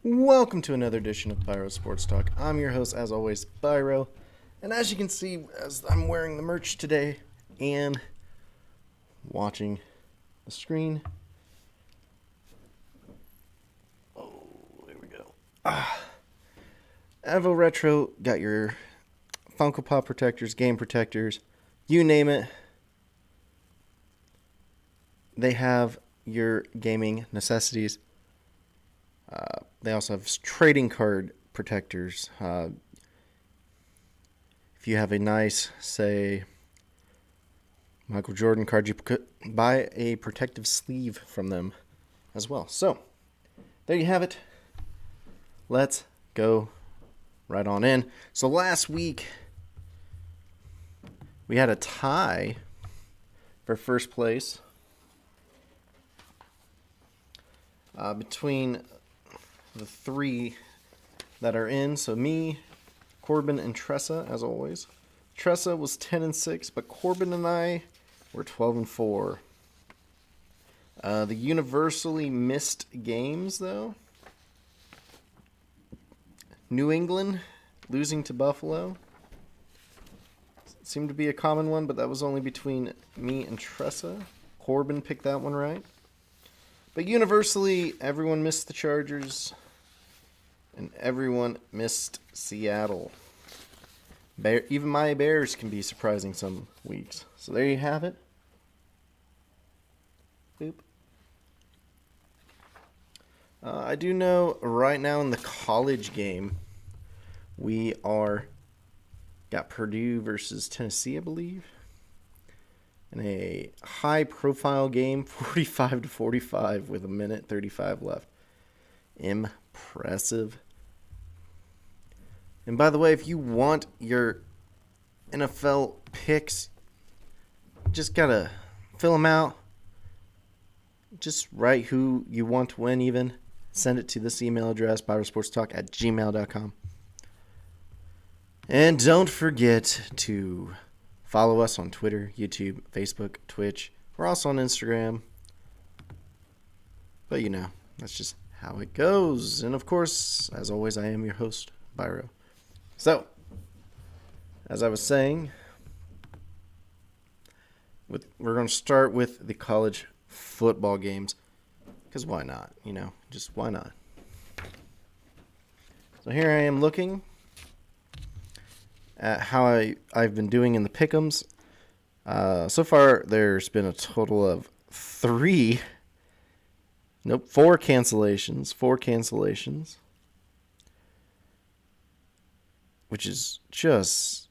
Welcome to another edition of Biro Sports Talk. I'm your host, as always, Biro. And as you can see, as I'm wearing the merch today and watching the screen. Oh, there we go. Evo Retro got your Funko Pop protectors, game protectors, you name it. They have your gaming necessities. They also have trading card protectors. If you have a nice, say, Michael Jordan card, you could buy a protective sleeve from them as well. So, there you have it. Let's go right on in. So last week, we had a tie for first place between the three that are in. So me, Corbin, and Tressa, as always. Tressa was 10-6, but Corbin and I were 12-4. The universally missed games, though. New England losing to Buffalo seemed to be a common one, but that was only between me and Tressa. Corbin picked that one right. But universally, everyone missed the Chargers, and everyone missed Seattle. Even my Bears can be surprising some weeks. So there you have it. Boop. I do know right now in the college game, we got Purdue versus Tennessee, I believe. In a high-profile game, 45-45 with 1:35 left. Impressive. And by the way, if you want your NFL picks, just gotta fill them out. Just write who you want to win even. Send it to this email address, byrosportstalk@gmail.com. And don't forget to follow us on Twitter, YouTube, Facebook, Twitch. We're also on Instagram. But that's just how it goes. And of course, as always, I am your host, Biro. So, as I was saying, we're going to start with the college football games. Because why not? Just why not? So here I am looking at how I've been doing in the pick'ems. So far, there's been a total of four cancellations. Which is just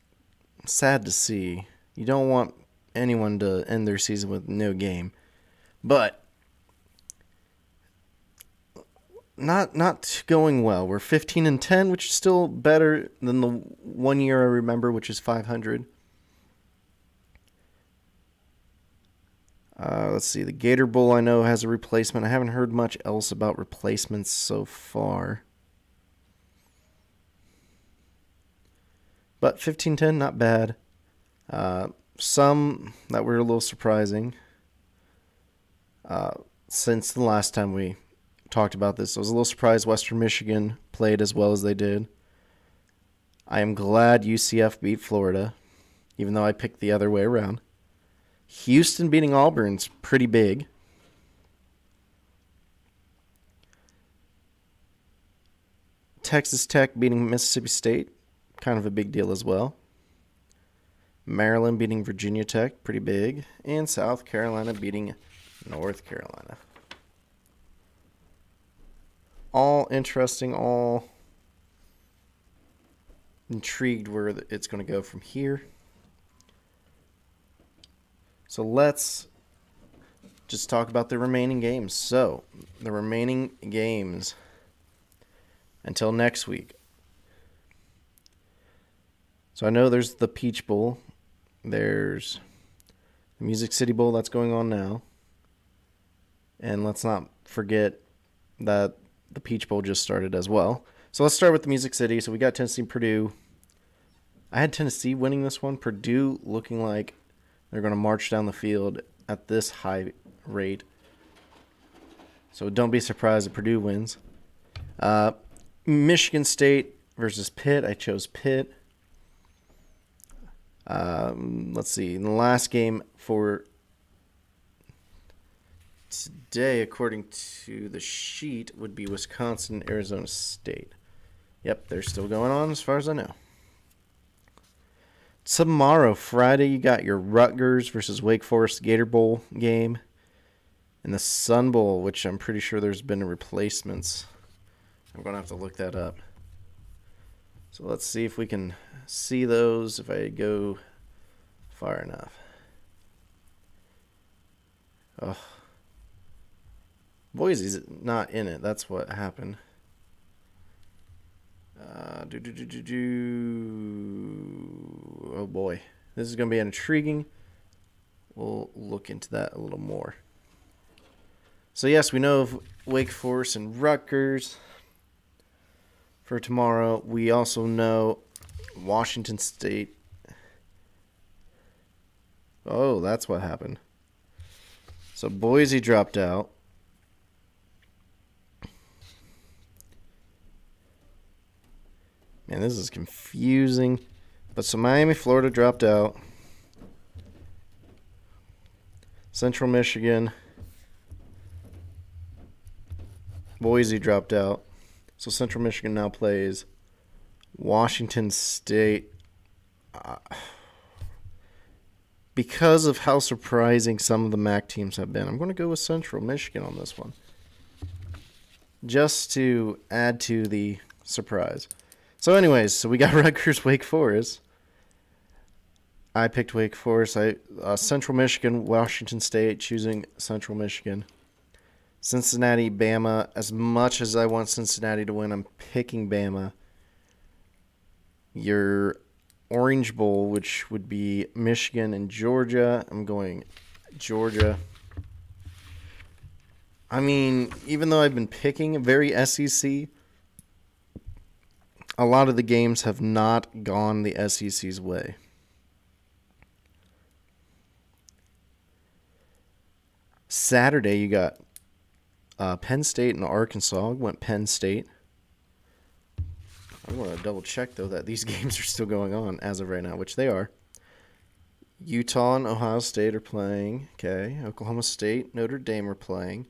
sad to see. You don't want anyone to end their season with no game. But not going well. We're 15-10, which is still better than the 1 year I remember, which is 500. Let's see. The Gator Bowl I know has a replacement. I haven't heard much else about replacements so far. But 15-10, not bad. Some that were a little surprising. Since the last time we talked about this, I was a little surprised Western Michigan played as well as they did. I am glad UCF beat Florida, even though I picked the other way around. Houston beating Auburn's pretty big. Texas Tech beating Mississippi State, kind of a big deal as well. Maryland beating Virginia Tech, pretty big. And South Carolina beating North Carolina. All interesting, all intrigued where it's going to go from here. So let's just talk about the remaining games. So, the remaining games until next week. So I know there's the Peach Bowl. There's the Music City Bowl that's going on now. And let's not forget that the Peach Bowl just started as well. So let's start with the Music City. So we got Tennessee and Purdue. I had Tennessee winning this one. Purdue looking like they're going to march down the field at this high rate. So don't be surprised if Purdue wins. Michigan State versus Pitt. I chose Pitt. Let's see. In the last game for today, according to the sheet, would be Wisconsin, Arizona State. Yep, they're still going on as far as I know. Tomorrow, Friday, you got your Rutgers versus Wake Forest Gator Bowl game. And the Sun Bowl, which I'm pretty sure there's been replacements. I'm going to have to look that up. So let's see if we can see those if I go far enough. Oh. Boise's not in it. That's what happened. Oh boy. This is going to be intriguing. We'll look into that a little more. So yes, we know of Wake Forest and Rutgers for tomorrow. We also know Washington State. Oh, that's what happened. So Boise dropped out. Man, this is confusing. But so Miami, Florida dropped out. Central Michigan. Boise dropped out. So Central Michigan now plays Washington State. Because of how surprising some of the MAC teams have been, I'm going to go with Central Michigan on this one. Just to add to the surprise. So anyways, so we got Rutgers, Wake Forest. I picked Wake Forest. Central Michigan, Washington State, choosing Central Michigan. Cincinnati, Bama. As much as I want Cincinnati to win, I'm picking Bama. Your Orange Bowl, which would be Michigan and Georgia. I'm going Georgia. I mean, even though I've been picking very SEC, a lot of the games have not gone the SEC's way. Saturday, you got Penn State and Arkansas. Went Penn State. I want to double check, though, that these games are still going on as of right now, which they are. Utah and Ohio State are playing. Okay. Oklahoma State, Notre Dame are playing.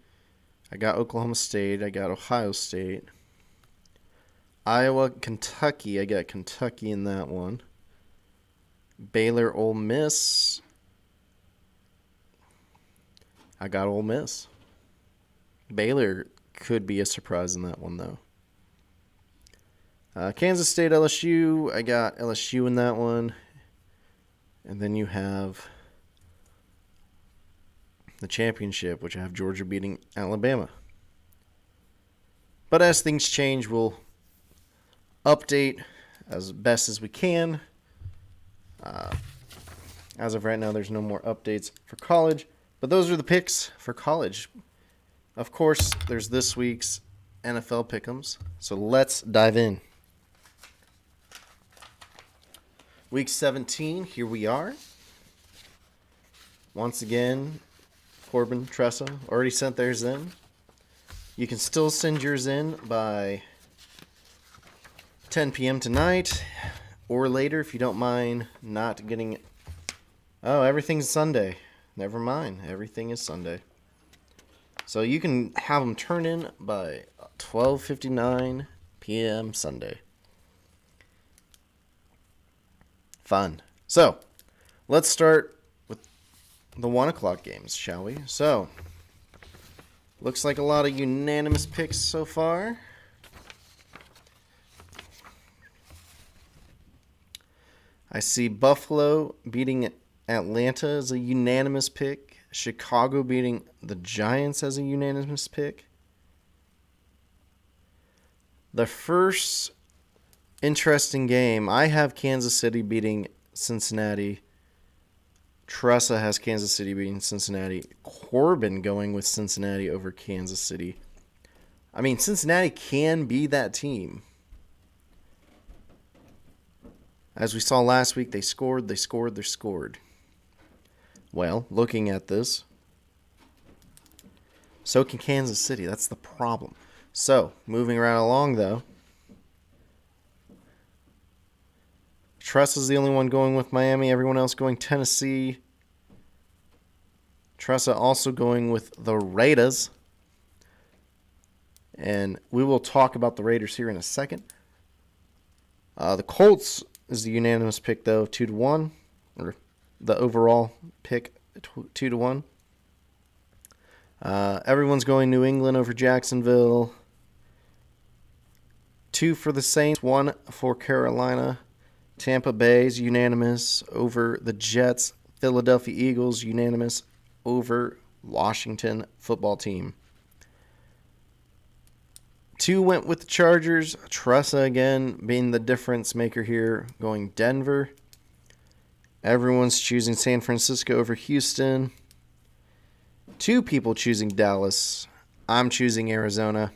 I got Oklahoma State. I got Ohio State. Iowa, Kentucky. I got Kentucky in that one. Baylor, Ole Miss. I got Ole Miss. Baylor could be a surprise in that one, though. Kansas State, LSU. I got LSU in that one. And then you have the championship, which I have Georgia beating Alabama. But as things change, we'll update as best as we can. As of right now, there's no more updates for college. But those are the picks for college. Of course, there's this week's NFL Pick'ems. So let's dive in. Week 17, here we are. Once again, Corbin, Tressa already sent theirs in. You can still send yours in by 10 p.m. tonight or later if you don't mind not getting it. Oh, everything's Sunday. Never mind. Everything is Sunday. So you can have them turn in by 12:59 p.m. Sunday. Fun. So, let's start with the 1 o'clock games, shall we? So, looks like a lot of unanimous picks so far. I see Buffalo beating Atlanta as a unanimous pick. Chicago beating the Giants as a unanimous pick. The first interesting game, I have Kansas City beating Cincinnati. Tressa has Kansas City beating Cincinnati. Corbin going with Cincinnati over Kansas City. I mean, Cincinnati can be that team. As we saw last week, they scored. Well, looking at this, so can Kansas City. That's the problem. So, moving right along, though. Truss is the only one going with Miami. Everyone else going Tennessee. Tressa also going with the Raiders. And we will talk about the Raiders here in a second. The Colts is the unanimous pick, though, 2-1. Or the overall pick, 2-1. Everyone's going New England over Jacksonville. 2 for the Saints, 1 for Carolina. Tampa Bay's unanimous over the Jets. Philadelphia Eagles unanimous over Washington football team. 2 went with the Chargers. Tressa again being the difference maker here, going Denver. Everyone's choosing San Francisco over Houston. 2 people choosing Dallas. I'm choosing Arizona.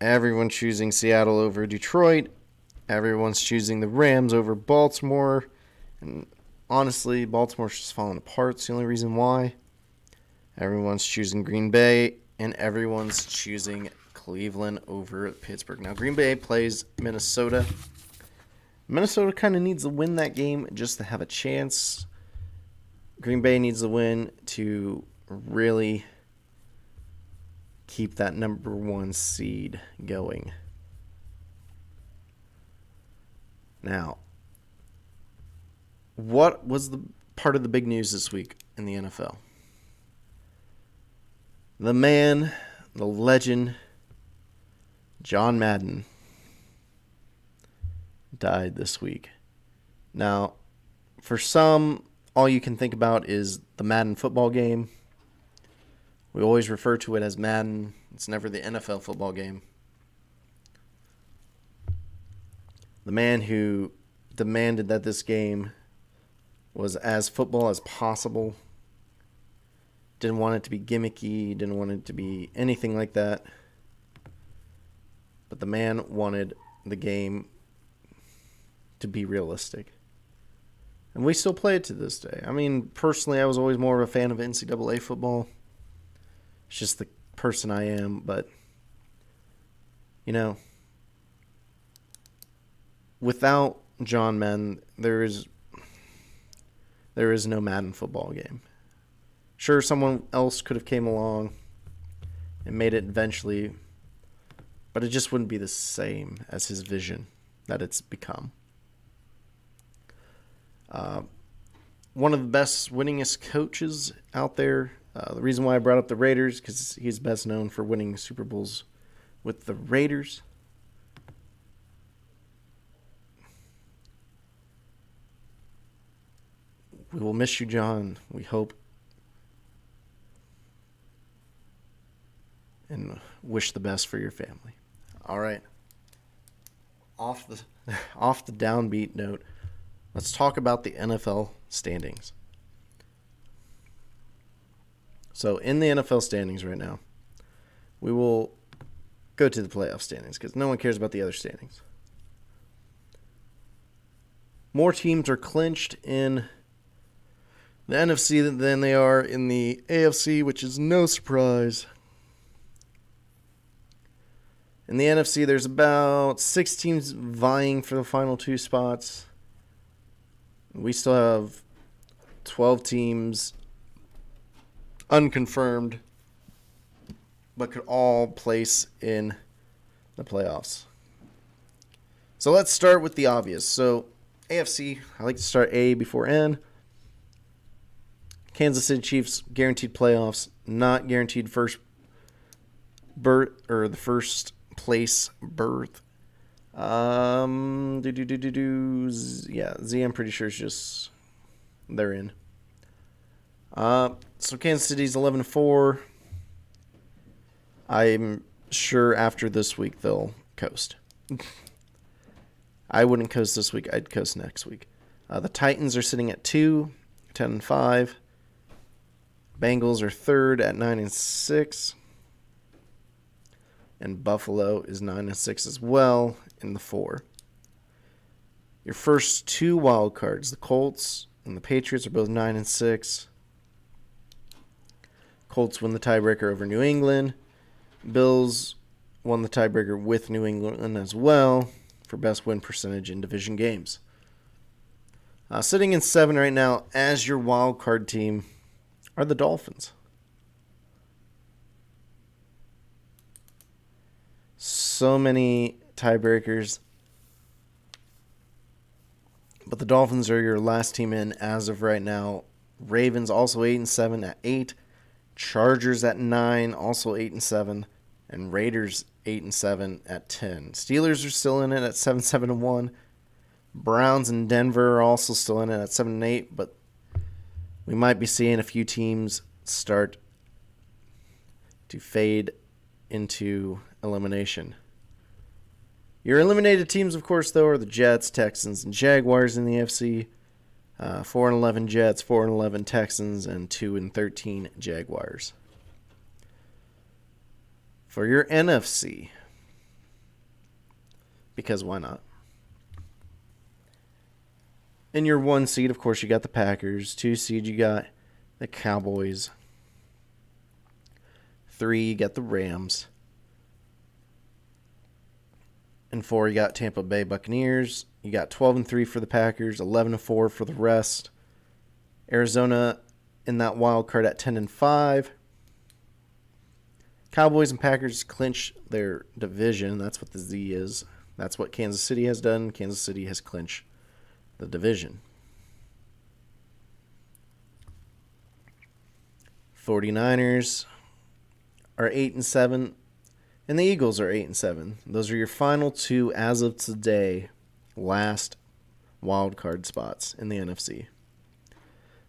Everyone choosing Seattle over Detroit. Everyone's choosing the Rams over Baltimore. And honestly, Baltimore's just falling apart. It's the only reason why. Everyone's choosing Green Bay. And everyone's choosing Cleveland over Pittsburgh. Now, Green Bay plays Minnesota. Minnesota kind of needs to win that game just to have a chance. Green Bay needs to win to really keep that number 1 seed going. Now, what was the part of the big news this week in the NFL? The man, the legend, John Madden, died this week. Now, for some, all you can think about is the Madden football game. We always refer to it as Madden. It's never the NFL football game. The man who demanded that this game was as football as possible. Didn't want it to be gimmicky. Didn't want it to be anything like that. But the man wanted the game to be realistic. And we still play it to this day. I mean, personally, I was always more of a fan of NCAA football. It's just the person I am. But, you know, without John Madden, there is no Madden football game. Sure, someone else could have came along and made it eventually, but it just wouldn't be the same as his vision that it's become. One of the best, winningest coaches out there. The reason why I brought up the Raiders, because he's best known for winning Super Bowls with the Raiders. We will miss you, John. We hope and wish the best for your family. All right. Off the downbeat note, let's talk about the NFL standings. So in the NFL standings right now, we will go to the playoff standings because no one cares about the other standings. More teams are clinched in the NFC than they are in the AFC, which is no surprise. In the NFC, there's about 6 teams vying for the final 2 spots. We still have 12 teams unconfirmed, but could all place in the playoffs. So let's start with the obvious. So AFC, I like to start A before N. Kansas City Chiefs, guaranteed playoffs, not guaranteed first berth or the first place berth. Yeah, Z, I'm pretty sure it's just they're in. So Kansas City's 11-4. I'm sure after this week they'll coast. I wouldn't coast this week. I'd coast next week. The Titans are sitting at 2, 10-5. Bengals are third at 9-6. And Buffalo is 9-6 as well in the 4. Your first 2 wild cards, the Colts and the Patriots, are both 9-6. Colts win the tiebreaker over New England. Bills won the tiebreaker with New England as well for best win percentage in division games. Sitting in 7 right now as your wild card team are the Dolphins. So many tiebreakers. But the Dolphins are your last team in as of right now. Ravens also 8-7 at 8. Chargers at 9, also 8-7. And Raiders 8-7 at 10. Steelers are still in it at 7-1. Browns and Denver are also still in it at 7-8. But we might be seeing a few teams start to fade into elimination. Your eliminated teams, of course, though, are the Jets, Texans, and Jaguars in the AFC. 4-11 Jets, 4-11 Texans, and 2-13 Jaguars. For your NFC, because why not? In your 1 seed, of course, you got the Packers. 2 seed, you got the Cowboys. 3, you got the Rams. And 4, you got Tampa Bay Buccaneers. You got 12-3 for the Packers, 11-4 for the rest. Arizona in that wild card at 10-5. Cowboys and Packers clinch their division. That's what the Z is. That's what Kansas City has done. Kansas City has clinched the division. 49ers are 8-7. And the Eagles are 8-7. Those are your final 2 as of today, last wild card spots in the NFC.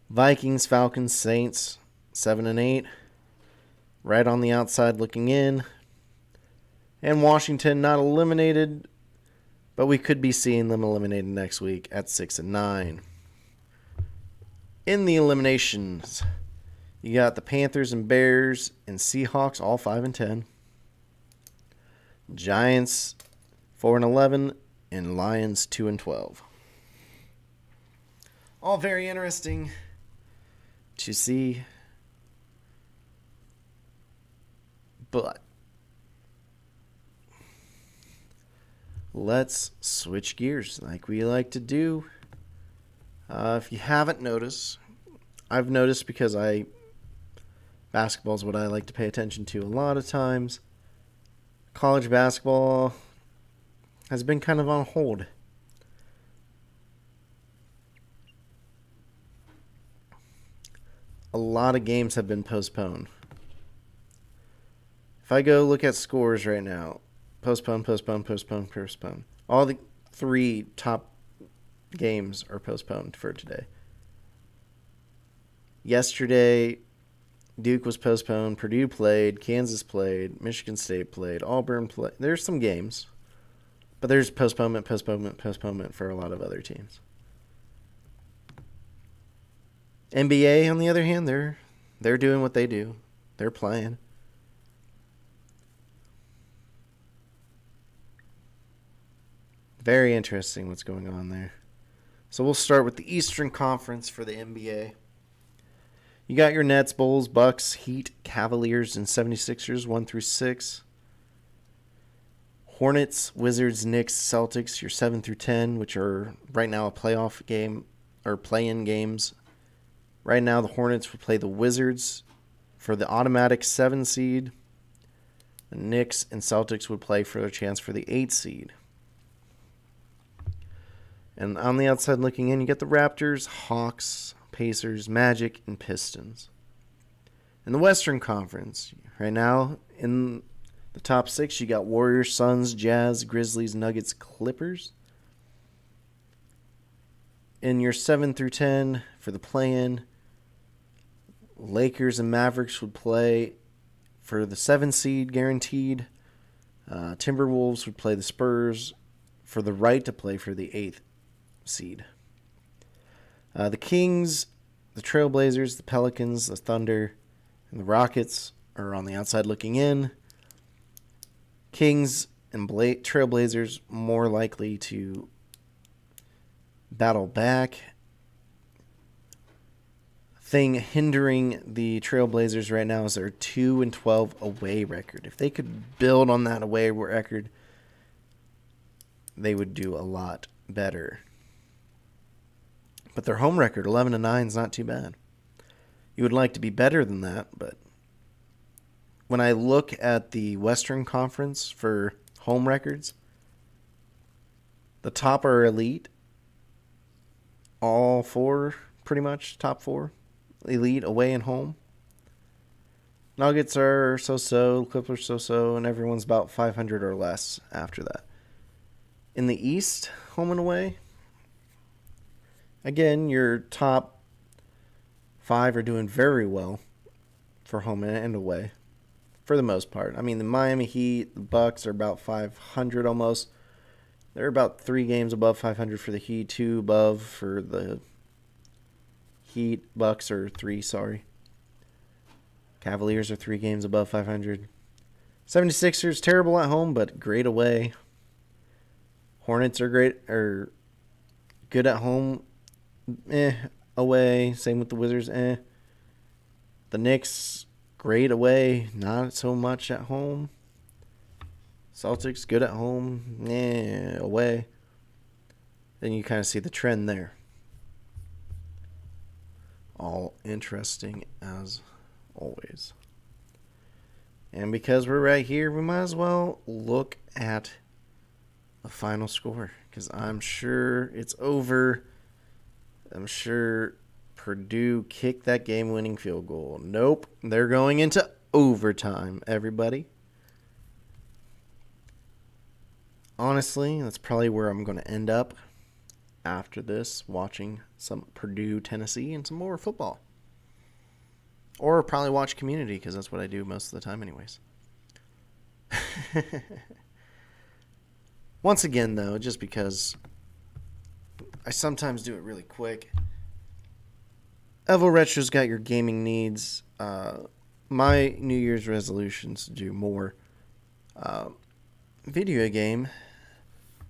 Vikings, Falcons, Saints, 7-8. Right on the outside looking in. And Washington not eliminated, but we could be seeing them eliminated next week at 6-9. In the eliminations, you got the Panthers and Bears and Seahawks, all 5-10. Giants 4-11 and Lions 2-12. All very interesting to see. But let's switch gears like we like to do. If you haven't noticed, I've noticed because basketball is what I like to pay attention to a lot of times. College basketball has been kind of on hold. A lot of games have been postponed. If I go look at scores right now, postpone. All the 3 top games are postponed for today. Yesterday, Duke was postponed, Purdue played, Kansas played, Michigan State played, Auburn played. There's some games, but there's postponement for a lot of other teams. NBA, on the other hand, they're doing what they do. They're playing. Very interesting what's going on there. So we'll start with the Eastern Conference for the NBA. You got your Nets, Bulls, Bucks, Heat, Cavaliers, and 76ers, 1-6. Hornets, Wizards, Knicks, Celtics, your 7-10, which are right now a playoff game, or play-in games. Right now, the Hornets will play the Wizards for the automatic 7 seed. The Knicks and Celtics would play for their chance for the 8 seed. And on the outside looking in, you get the Raptors, Hawks, Pacers, Magic, and Pistons. In the Western Conference, right now in the top 6, you got Warriors, Suns, Jazz, Grizzlies, Nuggets, Clippers. In your 7-10 for the play-in, Lakers and Mavericks would play for the 7 seed guaranteed. Timberwolves would play the Spurs for the right to play for the 8th seed. The Kings, the Trailblazers, the Pelicans, the Thunder, and the Rockets are on the outside looking in. Kings and Trailblazers more likely to battle back. thing hindering the Trailblazers right now is their 2-12 away record. If they could build on that away record, they would do a lot better. But their home record, 11-9, is not too bad. You would like to be better than that, but when I look at the Western Conference for home records, the top are elite. All four, pretty much, top four. Elite, away and home. Nuggets are so-so, Clippers so-so, and everyone's about 500 or less after that. In the East, home and away, again, your top 5 are doing very well for home and away, for the most part. I mean, the Miami Heat, the Bucks are about 500 almost. They're about 3 games above 500 for the Heat, 2 above for the Heat. Bucks are 3, sorry. Cavaliers are 3 games above 500. 76ers, terrible at home, but great away. Hornets are good at home, away. Same with the Wizards, The Knicks, great away, not so much at home. Celtics, good at home, away. Then you kind of see the trend there. All interesting as always. And because we're right here, we might as well look at the final score, because I'm sure it's over. I'm sure Purdue kicked that game-winning field goal. Nope, they're going into overtime, everybody. Honestly, that's probably where I'm going to end up after this, watching some Purdue, Tennessee, and some more football. Or probably watch Community, because that's what I do most of the time anyways. Once again, though, just because I sometimes do it really quick, Evo Retro's got your gaming needs. My New Year's resolutions to do more video game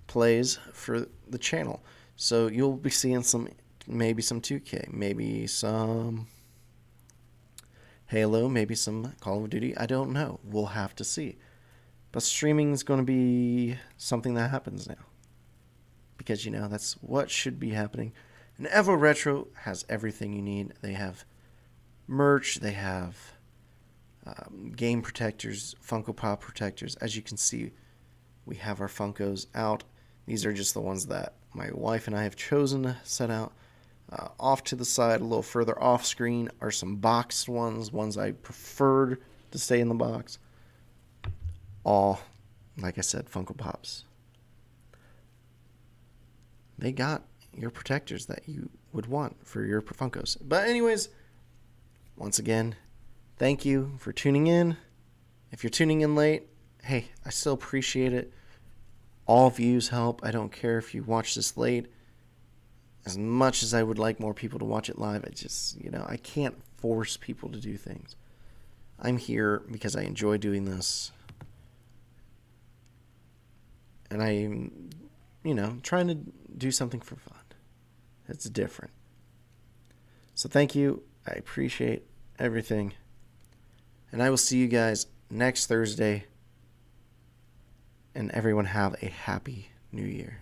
plays for the channel. So you'll be seeing maybe some 2K, maybe some Halo, maybe some Call of Duty. I don't know. We'll have to see. But streaming is going to be something that happens now, because, that's what should be happening. And Evo Retro has everything you need. They have merch. They have game protectors, Funko Pop protectors. As you can see, we have our Funkos out. These are just the ones that my wife and I have chosen to set out. Off to the side, a little further off screen, are some boxed ones I preferred to stay in the box. All, like I said, Funko Pops. They got your protectors that you would want for your Funkos. But anyways, once again, thank you for tuning in. If you're tuning in late, hey, I still appreciate it. All views help. I don't care if you watch this late. As much as I would like more people to watch it live, I can't force people to do things. I'm here because I enjoy doing this. And I'm, trying to do something for fun. It's different. So thank you. I appreciate everything. And I will see you guys next Thursday. And everyone have a happy New Year.